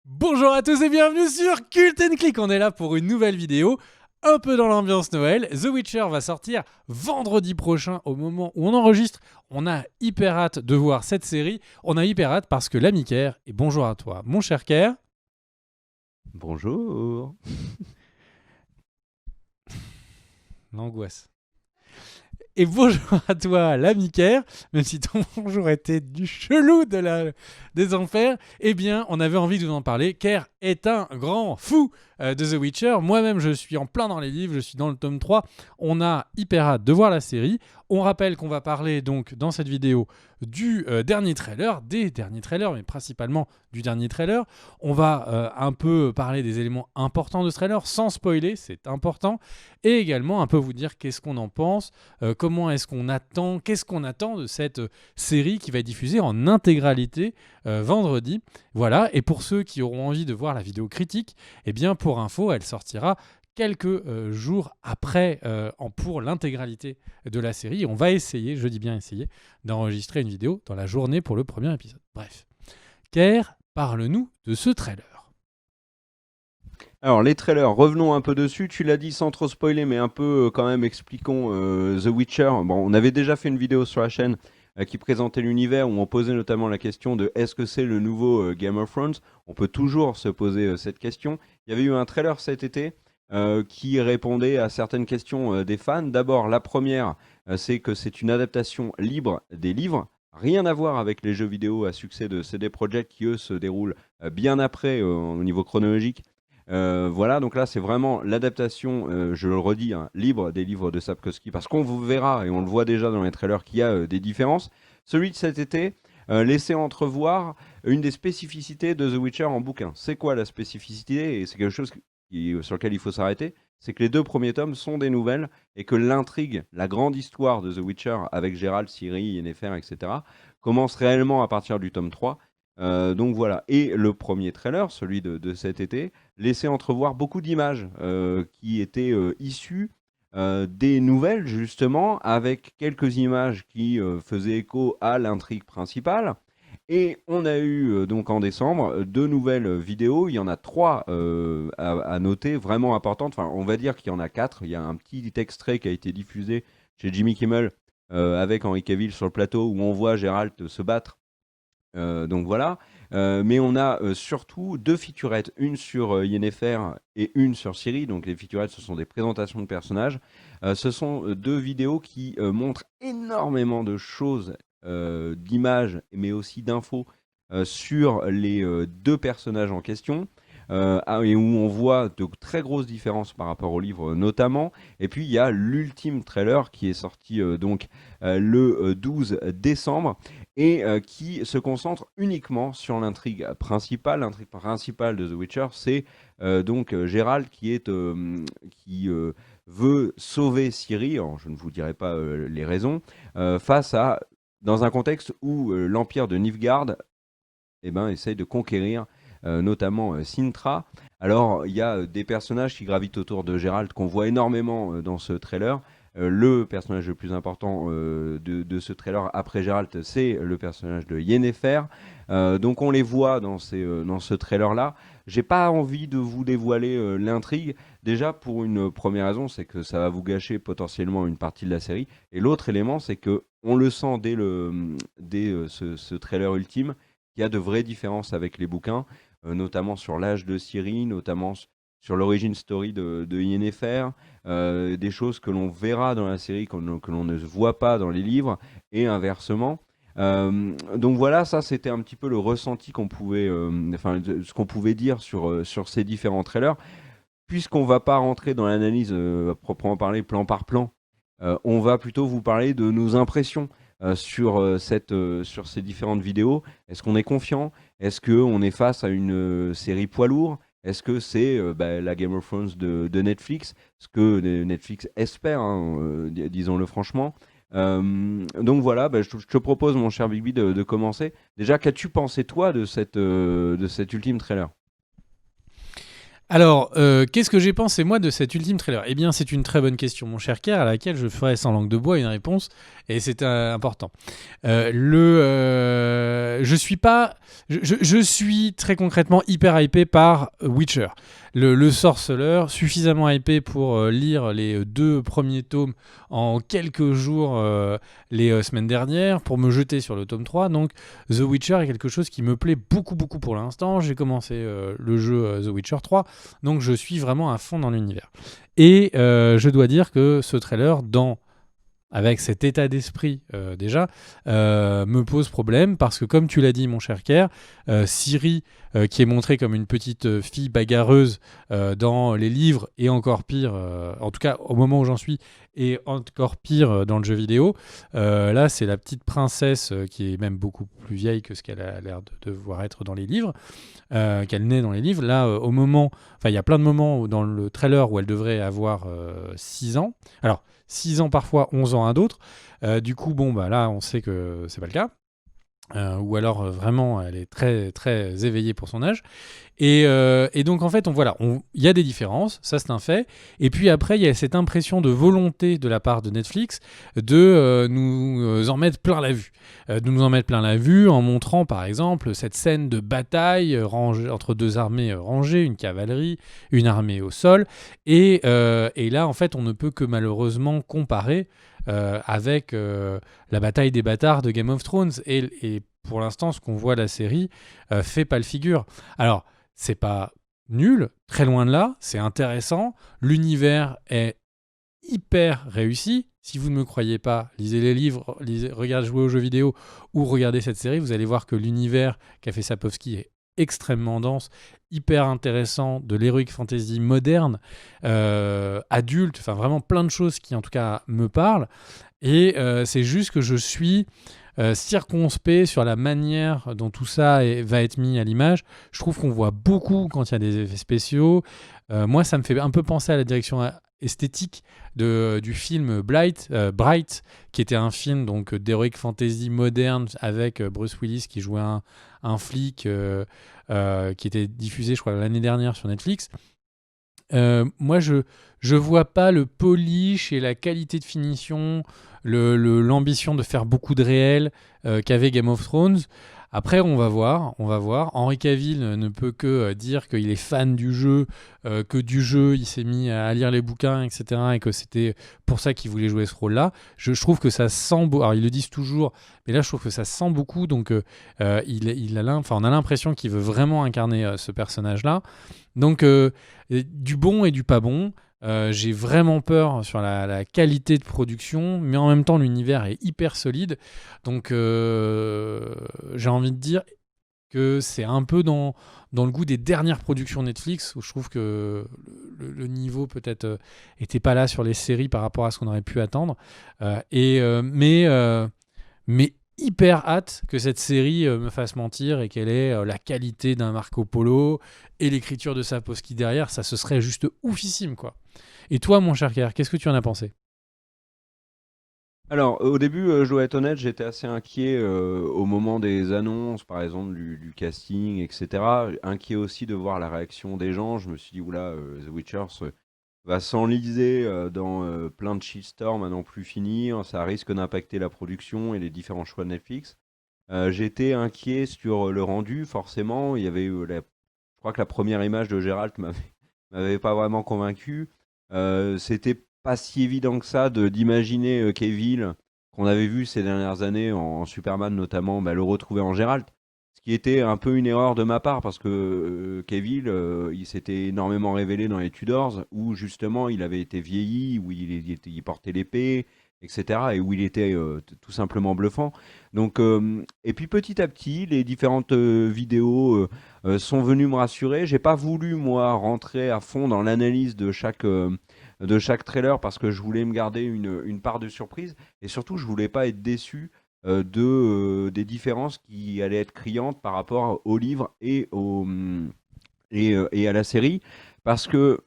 Bonjour à tous et bienvenue sur Cult & Click. On est là pour une nouvelle vidéo, un peu dans l'ambiance Noël. The Witcher va sortir vendredi prochain au moment où on enregistre. On a hyper hâte de voir cette série. On a hyper hâte parce que l'ami Kerr, et bonjour à toi mon cher Kerr. Bonjour. L'angoisse. Et bonjour à toi, l'ami Kerr, même si ton bonjour était du chelou des enfers, eh bien, on avait envie de vous en parler. Kerr est un grand fou de The Witcher. Moi-même, je suis en plein dans les livres, je suis dans le tome 3. On a hyper hâte de voir la série. On rappelle qu'on va parler donc dans cette vidéo du dernier trailer, des derniers trailers, mais principalement du dernier trailer. On va un peu parler des éléments importants de ce trailer, sans spoiler, c'est important, et également un peu vous dire qu'est-ce qu'on en pense, comment est-ce qu'on attend, qu'est-ce qu'on attend de cette série qui va être diffusée en intégralité vendredi. Voilà, et pour ceux qui auront envie de voir la vidéo critique, eh bien pour info, elle sortira quelques jours après pour l'intégralité de la série. On va essayer, je dis bien essayer, d'enregistrer une vidéo dans la journée pour le premier épisode. Bref. Kerr, parle-nous de ce trailer. Alors les trailers, revenons un peu dessus. Tu l'as dit sans trop spoiler, mais un peu quand même expliquons The Witcher. Bon, on avait déjà fait une vidéo sur la chaîne qui présentait l'univers où on posait notamment la question de est-ce que c'est le nouveau Game of Thrones. On peut toujours se poser cette question. Il y avait eu un trailer cet été qui répondait à certaines questions des fans. D'abord, la première, c'est que c'est une adaptation libre des livres. Rien à voir avec les jeux vidéo à succès de CD Projekt qui, eux, se déroulent bien après au niveau chronologique. Voilà, donc là, c'est vraiment l'adaptation, je le redis, hein, libre des livres de Sapkowski, parce qu'on vous verra, et on le voit déjà dans les trailers, qu'il y a des différences. Celui de cet été laissait entrevoir une des spécificités de The Witcher en bouquin. C'est quoi la spécificité? Et c'est quelque chose sur lequel il faut s'arrêter. C'est que les deux premiers tomes sont des nouvelles, et que l'intrigue, la grande histoire de The Witcher, avec Geralt, Ciri, Yennefer, etc., commence réellement à partir du tome 3. Donc voilà. Et le premier trailer, celui de cet été, laissait entrevoir beaucoup d'images qui étaient issues des nouvelles, justement, avec quelques images qui faisaient écho à l'intrigue principale. Et on a eu donc en décembre deux nouvelles vidéos. Il y en a trois à noter, vraiment importantes. Enfin, on va dire qu'il y en a quatre. Il y a un petit extrait qui a été diffusé chez Jimmy Kimmel avec Henry Cavill sur le plateau où on voit Geralt se battre, donc voilà. Mais on a surtout deux featurettes, une sur Yennefer et une sur Ciri. Donc les featurettes, ce sont des présentations de personnages. Ce sont deux vidéos qui montrent énormément de choses, d'images, mais aussi d'infos sur les deux personnages en question. Et où on voit de très grosses différences par rapport au livre notamment. Et puis il y a l'ultime trailer qui est sorti donc le 12 décembre et qui se concentre uniquement sur l'intrigue principale. L'intrigue principale de The Witcher, c'est donc Geralt qui veut sauver Ciri. Alors, je ne vous dirai pas les raisons, face à dans un contexte où l'empire de Nilfgaard essaye de conquérir notamment Sintra. Alors, il y a des personnages qui gravitent autour de Geralt qu'on voit énormément dans ce trailer. Le personnage le plus important de ce trailer après Geralt, c'est le personnage de Yennefer. Donc on les voit dans ce trailer-là. J'ai pas envie de vous dévoiler l'intrigue. Déjà pour une première raison, c'est que ça va vous gâcher potentiellement une partie de la série. Et l'autre élément, c'est que on le sent dès ce trailer ultime qu'il y a de vraies différences avec les bouquins, notamment sur l'âge de Ciri, notamment sur l'origine story de Yennefer, des choses que l'on verra dans la série que l'on ne voit pas dans les livres, et inversement. Donc voilà, ça c'était un petit peu le ressenti qu'on pouvait, ce qu'on pouvait dire sur ces différents trailers. Puisqu'on va pas rentrer dans l'analyse à proprement parler plan par plan, on va plutôt vous parler de nos impressions sur ces différentes vidéos. Est-ce qu'on est confiant? Est-ce qu'on est face à une série poids lourd? Est-ce que c'est la Game of Thrones de Netflix? Ce que Netflix espère, hein, disons-le franchement. Donc voilà, je te propose, mon cher Bigby, de commencer. Déjà, qu'as-tu pensé, toi, de cet ultime trailer? Alors, qu'est-ce que j'ai pensé, moi, de cet ultime trailer ? Eh bien, c'est une très bonne question, mon cher Kerr, à laquelle je ferai sans langue de bois une réponse, et c'est important. Je suis pas... je suis très concrètement hyper hypé par Witcher. Le sorceleur, suffisamment hypé pour lire les 2 premiers tomes en quelques jours les semaines dernières, pour me jeter sur le tome 3. Donc, The Witcher est quelque chose qui me plaît beaucoup, beaucoup pour l'instant. J'ai commencé le jeu The Witcher 3. Donc je suis vraiment à fond dans l'univers. Et je dois dire que ce trailer, avec cet état d'esprit déjà, me pose problème parce que comme tu l'as dit mon cher Kerr, Ciri, qui est montrée comme une petite fille bagarreuse dans les livres et encore pire, en tout cas au moment où j'en suis, et encore pire dans le jeu vidéo, là c'est la petite princesse qui est même beaucoup plus vieille que ce qu'elle a l'air de devoir être dans les livres, qu'elle naît dans les livres. Là au moment, enfin il y a plein de moments dans le trailer où elle devrait avoir 6 ans. Alors 6 ans parfois, 11 ans à d'autres. Du coup, bon, bah là, on sait que c'est pas le cas. Ou alors vraiment, elle est très très éveillée pour son âge. Et donc en fait, il y a des différences, ça c'est un fait. Et puis après, il y a cette impression de volonté de la part de Netflix de nous en mettre plein la vue. De nous en mettre plein la vue en montrant par exemple cette scène de bataille entre 2 armées rangées, une cavalerie, une armée au sol. Et là, en fait, on ne peut que malheureusement comparer avec la bataille des bâtards de Game of Thrones. Et pour l'instant, ce qu'on voit de la série fait pas le figure. Alors, c'est pas nul, très loin de là, c'est intéressant. L'univers est hyper réussi. Si vous ne me croyez pas, lisez les livres, regardez jouer aux jeux vidéo ou regardez cette série, vous allez voir que l'univers qu'a fait Sapkowski est extrêmement dense, hyper intéressant, de l'heroic fantasy moderne, adulte, enfin vraiment plein de choses qui en tout cas me parlent. Et c'est juste que je suis circonspect sur la manière dont tout ça va être mis à l'image. Je trouve qu'on voit beaucoup quand il y a des effets spéciaux. Moi, ça me fait un peu penser à la direction esthétique du film Bright, qui était un film donc d'heroic fantasy moderne avec Bruce Willis qui jouait un flic qui était diffusé, je crois, l'année dernière sur Netflix. Moi, je vois pas le polish et la qualité de finition, l'ambition de faire beaucoup de réel qu'avait Game of Thrones. Après, on va voir. Henry Cavill ne peut que dire qu'il est fan du jeu, que du jeu, il s'est mis à lire les bouquins, etc. Et que c'était pour ça qu'il voulait jouer ce rôle-là. Je trouve que ça sent beau. Alors, ils le disent toujours, mais là, je trouve que ça sent beaucoup. Donc, on a l'impression qu'il veut vraiment incarner ce personnage-là. Donc, du bon et du pas bon. J'ai vraiment peur sur la qualité de production, mais en même temps l'univers est hyper solide, donc j'ai envie de dire que c'est un peu dans le goût des dernières productions Netflix, où je trouve que le niveau peut-être était pas là sur les séries par rapport à ce qu'on aurait pu attendre, mais hyper hâte que cette série me fasse mentir et qu'elle ait la qualité d'un Marco Polo et l'écriture de Sapkowski derrière. Ça, ce serait juste oufissime, quoi. Et toi, mon cher Kerr, qu'est-ce que tu en as pensé ? Alors, au début, je dois être honnête, j'étais assez inquiet au moment des annonces, par exemple, du casting, etc. Inquiet aussi de voir la réaction des gens. Je me suis dit, oula, The Witcher va s'enliser dans plein de shitstorms à n'en plus finir. Ça risque d'impacter la production et les différents choix de Netflix. J'étais inquiet sur le rendu, forcément. Il y avait je crois que la première image de Geralt m'avait pas vraiment convaincu. C'était pas si évident que ça d'imaginer Cavill, qu'on avait vu ces dernières années en Superman notamment, le retrouver en Geralt. Ce qui était un peu une erreur de ma part parce que Cavill, il s'était énormément révélé dans les Tudors où justement il avait été vieilli, où il portait l'épée, etc. et où il était tout simplement bluffant. Donc, et puis petit à petit, les différentes vidéos sont venues me rassurer. J'ai pas voulu moi rentrer à fond dans l'analyse de chaque trailer parce que je voulais me garder une part de surprise et surtout je voulais pas être déçu des différences qui allaient être criantes par rapport au livre et à la série parce que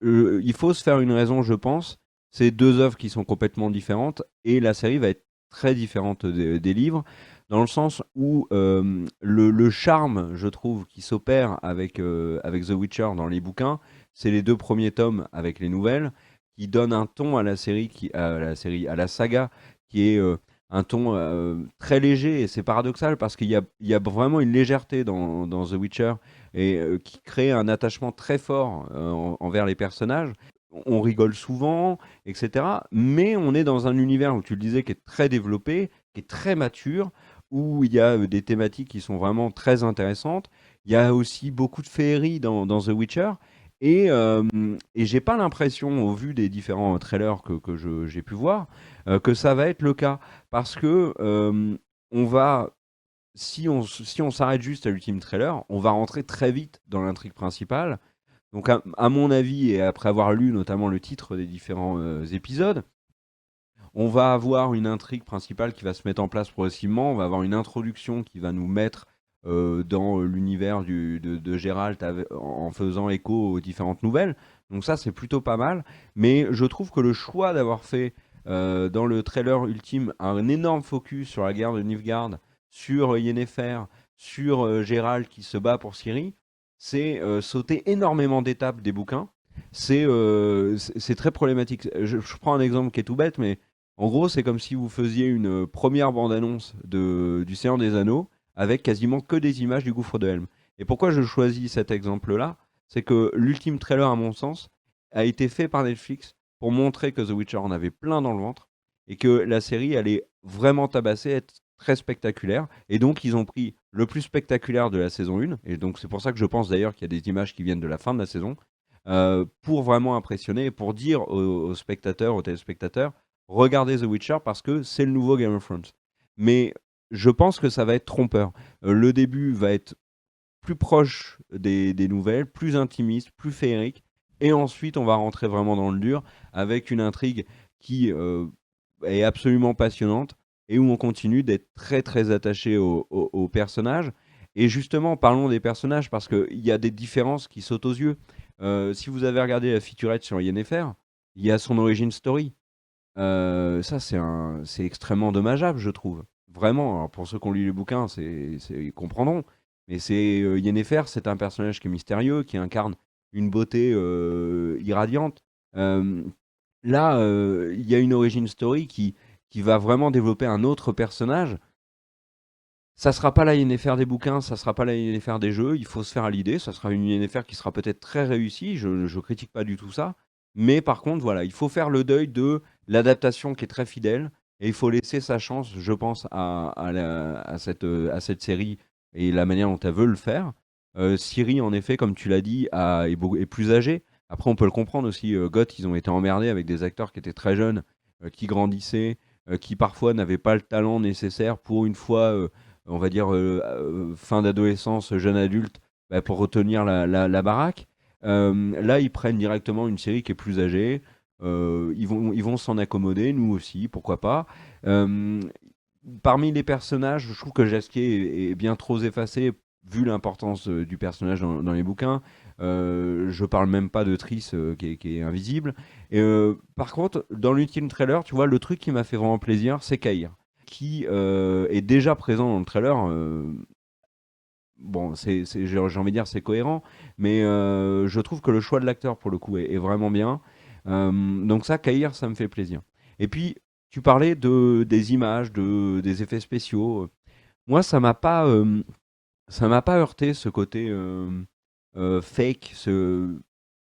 il faut se faire une raison, je pense. C'est 2 œuvres qui sont complètement différentes et la série va être très différente des livres. dans le sens où le charme, je trouve, qui s'opère avec The Witcher dans les bouquins, c'est les 2 premiers tomes avec les nouvelles, qui donnent un ton à la série, à la saga, qui est un ton très léger, et c'est paradoxal parce il y a vraiment une légèreté dans The Witcher, et qui crée un attachement très fort envers les personnages. On rigole souvent, etc. Mais on est dans un univers, où tu le disais, qui est très développé, qui est très mature, où il y a des thématiques qui sont vraiment très intéressantes. Il y a aussi beaucoup de féerie dans The Witcher. Et j'ai pas l'impression, au vu des différents trailers j'ai pu voir, que ça va être le cas. Parce que on va, si on s'arrête juste à l'ultime trailer, on va rentrer très vite dans l'intrigue principale. Donc, à mon avis, et après avoir lu notamment le titre des différents épisodes, on va avoir une intrigue principale qui va se mettre en place progressivement. On va avoir une introduction qui va nous mettre dans l'univers de Geralt en faisant écho aux différentes nouvelles. Donc ça, c'est plutôt pas mal. Mais je trouve que le choix d'avoir fait dans le trailer ultime un énorme focus sur la guerre de Nilfgaard, sur Yennefer, sur Geralt qui se bat pour Ciri, c'est sauter énormément d'étapes des bouquins. C'est très problématique. Je prends un exemple qui est tout bête, mais en gros, c'est comme si vous faisiez une première bande-annonce du Seigneur des Anneaux avec quasiment que des images du gouffre de Helm. Et pourquoi je choisis cet exemple-là? C'est que l'ultime trailer, à mon sens, a été fait par Netflix pour montrer que The Witcher en avait plein dans le ventre et que la série allait vraiment tabasser, être très spectaculaire. Et donc, ils ont pris le plus spectaculaire de la saison 1. Et donc, c'est pour ça que je pense d'ailleurs qu'il y a des images qui viennent de la fin de la saison, pour vraiment impressionner et pour dire aux spectateurs, aux téléspectateurs, regardez The Witcher parce que c'est le nouveau Game of Thrones. Mais je pense que ça va être trompeur. Le début va être plus proche des nouvelles, plus intimiste, plus féerique. Et ensuite, on va rentrer vraiment dans le dur avec une intrigue qui est absolument passionnante et où on continue d'être très très attaché aux personnages. Et justement, parlons des personnages parce qu'il y a des différences qui sautent aux yeux. Si vous avez regardé la featurette sur Yennefer, il y a son origin story. Ça, c'est extrêmement dommageable, je trouve. Vraiment, alors pour ceux qui ont lu les bouquins, ils comprendront. Mais Yennefer, c'est un personnage qui est mystérieux, qui incarne une beauté irradiante. Euh, Là, il y a une origin story qui va vraiment développer un autre personnage. Ça sera pas la Yennefer des bouquins, ça sera pas la Yennefer des jeux, il faut se faire à l'idée, ça sera une Yennefer qui sera peut-être très réussie, je critique pas du tout ça, mais par contre, voilà, il faut faire le deuil de l'adaptation qui est très fidèle, et il faut laisser sa chance, je pense, à cette série et la manière dont elle veut le faire. Ciri, en effet, comme tu l'as dit, est plus âgée. Après, on peut le comprendre aussi, GOT, ils ont été emmerdés avec des acteurs qui étaient très jeunes, qui grandissaient, qui parfois n'avaient pas le talent nécessaire pour une fois on va dire, fin d'adolescence, jeune adulte, bah, pour retenir la baraque. Là, ils prennent directement une série qui est plus âgée. Ils vont s'en accommoder, nous aussi, pourquoi pas. Euh, Parmi les personnages, je trouve que Jasquier est bien trop effacé, vu l'importance du personnage dans les bouquins. Je parle même pas de Triss, qui est invisible. Par contre, dans l'ultime trailer, tu vois, le truc qui m'a fait vraiment plaisir, c'est Kair, qui est déjà présent dans le trailer. Bon, j'ai envie de dire c'est cohérent, mais je trouve que le choix de l'acteur pour le coup est vraiment bien. Donc ça, Kair, ça me fait plaisir. Et puis, tu parlais des images, des effets spéciaux. Moi, ça m'a pas heurté ce côté fake,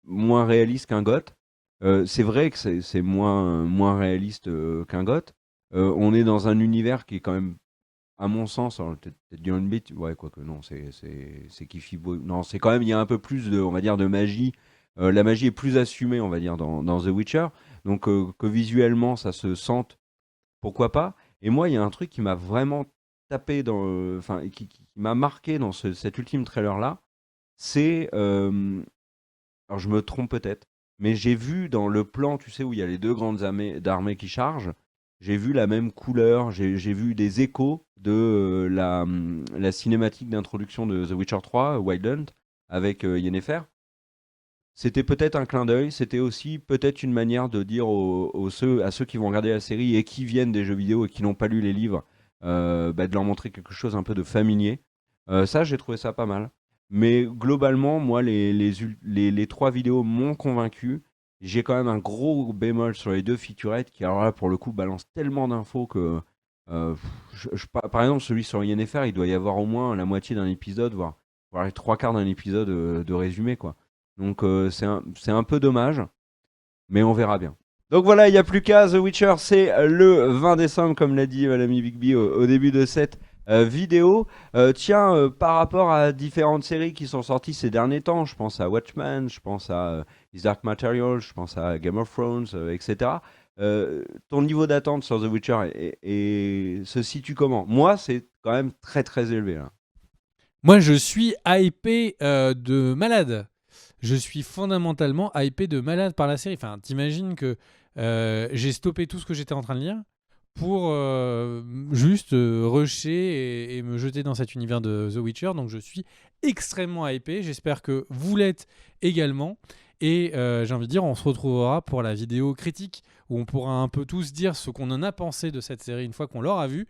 moins réaliste qu'un goth. C'est vrai que c'est moins réaliste qu'un goth. On est dans un univers qui est quand même, à mon sens, alors peut-être dire une bêtise, ouais, quoique non, c'est Kifi. Non, c'est quand même, il y a un peu plus on va dire, de magie. La magie est plus assumée, on va dire, dans The Witcher. Donc, que visuellement, ça se sente, pourquoi pas. Et moi, il y a un truc qui m'a vraiment tapé enfin, qui m'a marqué dans cet ultime trailer-là. C'est, alors je me trompe peut-être, mais j'ai vu dans le plan, tu sais, où il y a les deux grandes d'armées qui chargent, j'ai vu la même couleur, j'ai vu des échos de la cinématique d'introduction de The Witcher 3, Wild Hunt, avec Yennefer. C'était peut-être un clin d'œil, c'était aussi peut-être une manière de dire à ceux qui vont regarder la série et qui viennent des jeux vidéo et qui n'ont pas lu les livres, de leur montrer quelque chose un peu de familier. Ça, j'ai trouvé ça pas mal. Mais globalement, moi, les 3 vidéos m'ont convaincu. J'ai quand même un gros bémol sur les 2 featurettes qui, alors là, pour le coup, balancent tellement d'infos que. Par exemple, celui sur INFR, il doit y avoir au moins la moitié d'un épisode, voire les 3 quarts d'un épisode de résumé, quoi. Donc, c'est un peu dommage, mais on verra bien. Donc voilà, il n'y a plus qu'à. The Witcher, c'est le 20 décembre, comme l'a dit l'ami Bigby au début de cette vidéo. Tiens, par rapport à différentes séries qui sont sorties ces derniers temps, je pense à Watchmen, je pense à His Dark Materials, je pense à Game of Thrones, etc. Ton niveau d'attente sur The Witcher se situe comment? Moi, c'est quand même très très élevé là. Moi, je suis hypé de malade. Je suis fondamentalement hypé de malade par la série. Enfin, t'imagines que j'ai stoppé tout ce que j'étais en train de lire pour juste rusher et me jeter dans cet univers de The Witcher. Donc je suis extrêmement hypé. J'espère que vous l'êtes également. Et j'ai envie de dire, on se retrouvera pour la vidéo critique où on pourra un peu tous dire ce qu'on en a pensé de cette série une fois qu'on l'aura vue.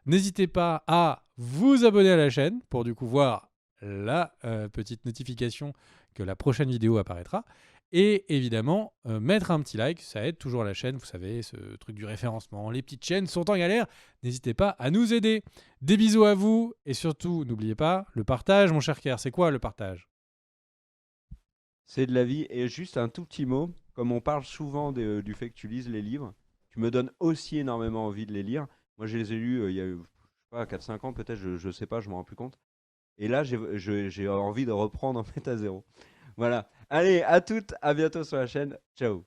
N'hésitez pas à vous abonner à la chaîne pour du coup voir la petite notification que la prochaine vidéo apparaîtra. Et évidemment, mettre un petit like, ça aide toujours la chaîne. Vous savez, ce truc du référencement, les petites chaînes sont en galère. N'hésitez pas à nous aider. Des bisous à vous. Et surtout, n'oubliez pas, le partage, mon cher Kerr. C'est quoi le partage? C'est de la vie. Et juste un tout petit mot, comme on parle souvent du fait que tu lises les livres, tu me donnes aussi énormément envie de les lire. Moi, je les ai lus il y a, je sais pas, 4-5 ans peut-être, je sais pas, je m'en rends plus compte. Et là, j'ai envie de reprendre en fait à zéro. Voilà. Allez, à toutes, à bientôt sur la chaîne. Ciao.